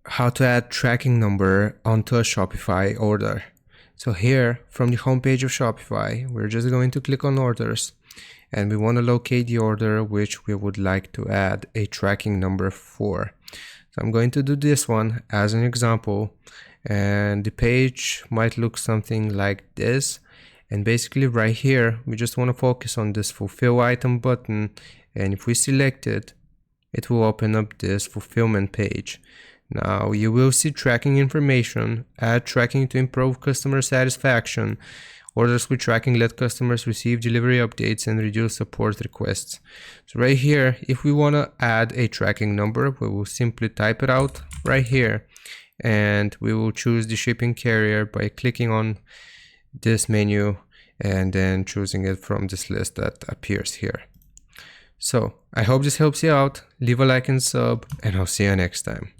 how to add tracking number onto a Shopify order. So here from the homepage of Shopify, we're just going to click on orders and we want to locate the order which we would like to add a tracking number for. So I'm going to do this one as an example, and the page might look something like this. And basically right here, we just want to focus on this fulfill item button. And if we select it, it will open up this fulfillment page. Now you will see tracking information, add tracking to improve customer satisfaction. Orders with tracking let customers receive delivery updates and reduce support requests. So right here, if we want to add a tracking number, we will simply type it out right here. And we will choose the shipping carrier by clicking on this menu and then choosing it from this list that appears here. So I hope this helps you out. Leave a like and sub, and I'll see you next time.